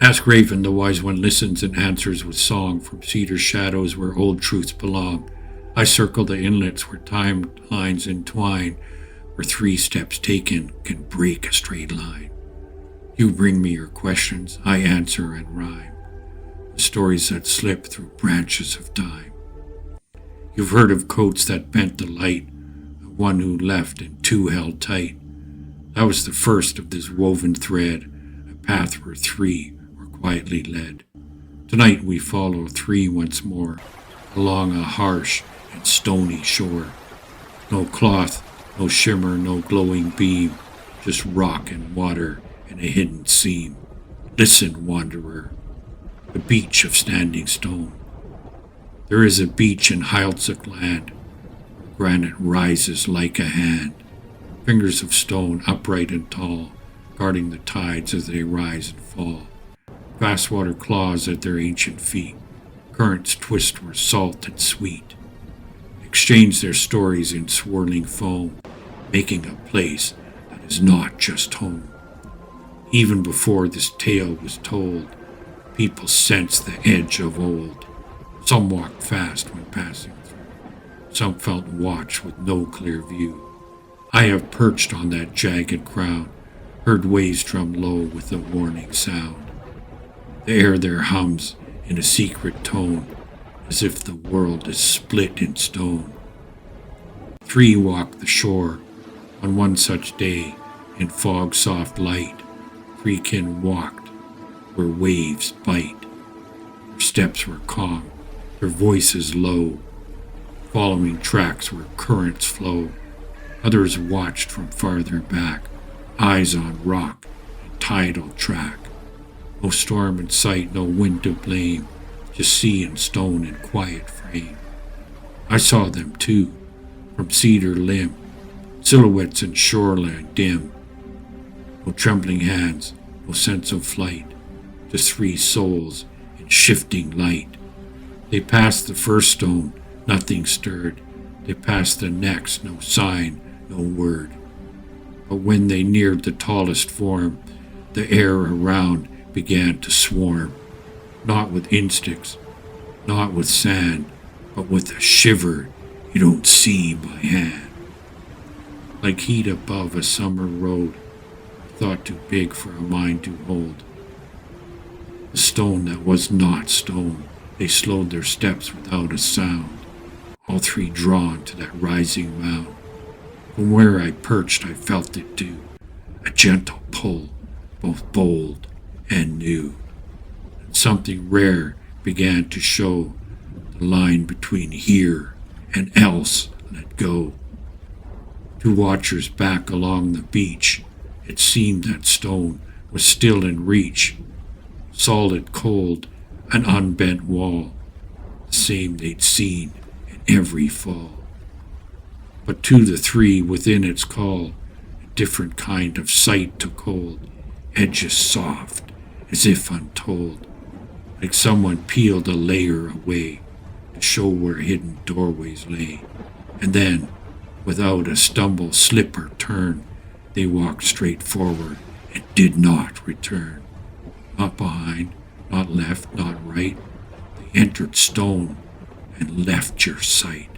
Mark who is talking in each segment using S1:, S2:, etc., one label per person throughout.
S1: AskRaven, the wise one, listens and answers with song from cedar shadows where old truths belong. I circle the inlets where timelines entwine, where 3 steps taken can break a straight line. You bring me your questions, I answer and rhyme, the stories that slip through branches of time. You've heard of coats that bent the light, of one who left and 2 held tight. That was the first of this woven thread, a path where 3 were quietly led. Tonight we follow 3 once more, along a harsh and stony shore. No cloth, no shimmer, no glowing beam, just rock and water and a hidden seam. Listen, wanderer, the beach of standing stone. There is a beach in Heiltsuk land, where granite rises like a hand, fingers of stone upright and tall, guarding the tides as they rise and fall. Vast water claws at their ancient feet, currents twist where salt and sweet exchange their stories in swirling foam, making a place that is not just home. Even before this tale was told, people sensed the edge of old. Some walked fast when passing through. Some felt watch with no clear view. I have perched on that jagged crown, heard waves drum low with a warning sound. The air there hums in a secret tone, as if the world is split in stone. 3 walk the shore on one such day in fog soft light. 3 kin walked where waves bite. Their steps were calm, their voices low, following tracks where currents flow. Others watched from farther back, eyes on rock and tidal track. No storm in sight, no wind to blame, just sea and stone in quiet frame. I saw them too, from cedar limb, silhouettes in shoreline dim. No trembling hands, no sense of flight, just 3 souls in shifting light. They passed the first stone, nothing stirred. They passed the next, no sign, no word. But when they neared the tallest form, the air around began to swarm, not with insects, not with sand, but with a shiver you don't see by hand. Like heat above a summer road, thought too big for a mind to hold. A stone that was not stone, they slowed their steps without a sound, all 3 drawn to that rising mound. From where I perched I felt it too, a gentle pull, both bold and new. And something rare began to show, the line between here and else let go. 2 watchers back along the beach, it seemed that stone was still in reach, solid, cold, an unbent wall, the same they'd seen in every fall. But to the 3 within its call, a different kind of sight took hold, edges soft, as if untold, like someone peeled a layer away to show where hidden doorways lay. And then, without a stumble, slip, or turn, they walked straight forward and did not return. Not behind, not left, not right. They entered stone and left your sight.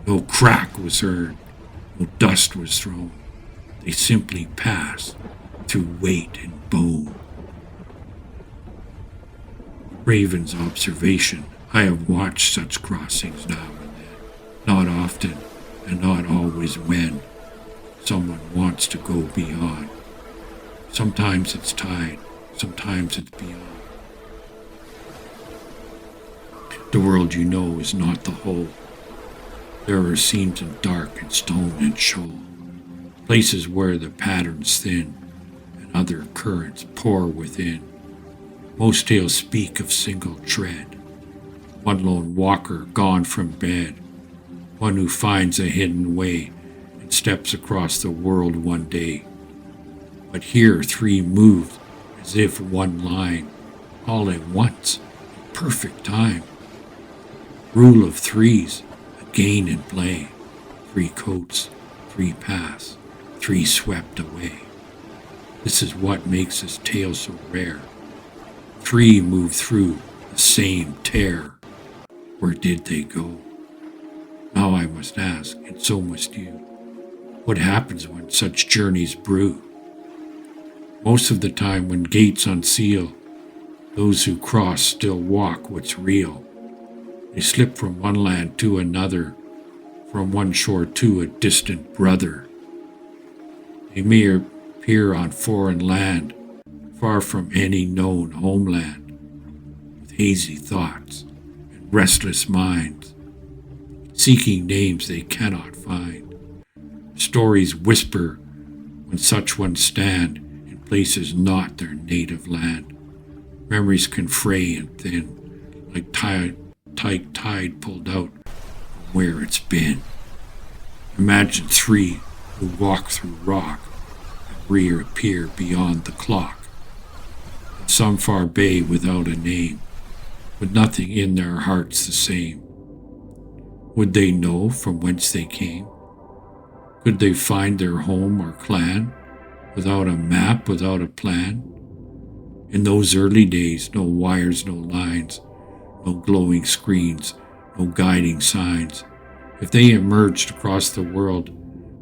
S1: No crack was heard, no dust was thrown. They simply passed through weight and bone. Raven's observation, I have watched such crossings now and then, not often and not always when someone wants to go beyond. Sometimes it's tide, sometimes it's beyond. The world you know is not the whole. There are seams in dark and stone and shoal, places where the pattern's thin and other currents pour within. Most tales speak of single tread, one lone walker gone from bed, one who finds a hidden way and steps across the world one day. But here 3 moved as if one line, all at once, in perfect time. Rule of 3s, again in play. 3 coats, 3 paths, 3 swept away. This is what makes this tale so rare. three moved through the same tear. Where did they go? Now I must ask, and so must you, what happens when such journeys brew? Most of the time when gates unseal, those who cross still walk what's real. They slip from one land to another, from one shore to a distant brother. They may appear on foreign land, far from any known homeland, with hazy thoughts and restless minds, seeking names they cannot find. Stories whisper when such ones stand in places not their native land. Memories can fray and thin, like tide pulled out from where it's been. Imagine three who walk through rock and reappear beyond the clock, in some far bay without a name, with nothing in their hearts the same. Would they know from whence they came? Could they find their home or clan, without a map, without a plan? In those early days, no wires, no lines, no glowing screens, no guiding signs. If they emerged across the world,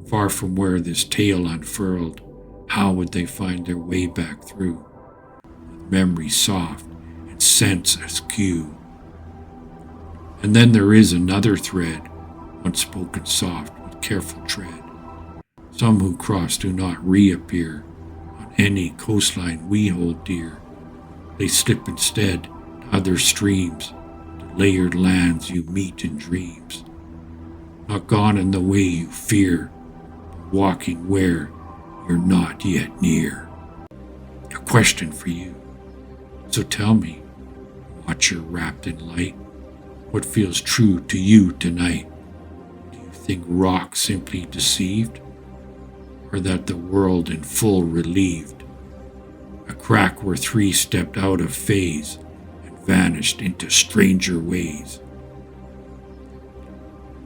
S1: far from where this tale unfurled, how would they find their way back through, with memory soft and sense askew? And then there is another thread, once spoken soft with careful tread. Some who cross do not reappear on any coastline we hold dear. They slip instead to other streams, to layered lands you meet in dreams. Not gone in the way you fear, but walking where you're not yet near. A question for you. So tell me, watcher wrapped in light, what feels true to you tonight? Do you think rock simply deceived, or that the world in full relieved? A crack where three stepped out of phase and vanished into stranger ways.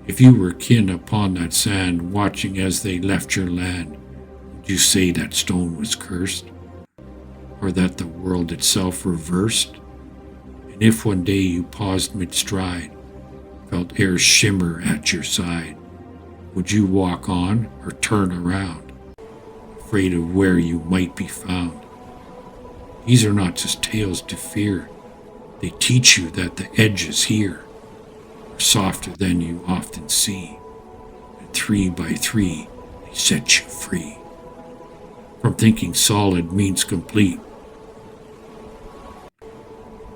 S1: If you were kin upon that sand, watching as they left your land, would you say that stone was cursed, or that the world itself reversed? And if one day you paused mid-stride, felt air shimmer at your side, would you walk on or turn around, afraid of where you might be found? These are not just tales to fear. They teach you that the edges here are softer than you often see, and 3 by 3 they set you free from thinking solid means complete.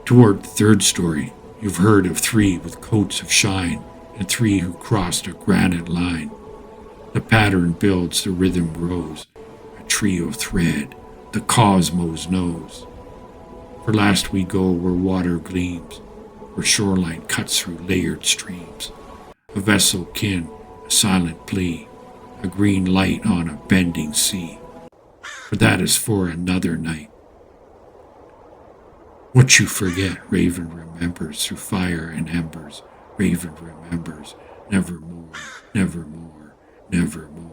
S1: Toward the third story, you've heard of 3 with coats of shine and 3 who crossed a granite line. The pattern builds, the rhythm grows, a trio thread the cosmos knows. For last we go where water gleams, where shoreline cuts through layered streams. A vessel kin, a silent plea, a green light on a bending sea. But that is for another night. What you forget, Raven remembers through fire and embers. Raven remembers, nevermore, nevermore, nevermore.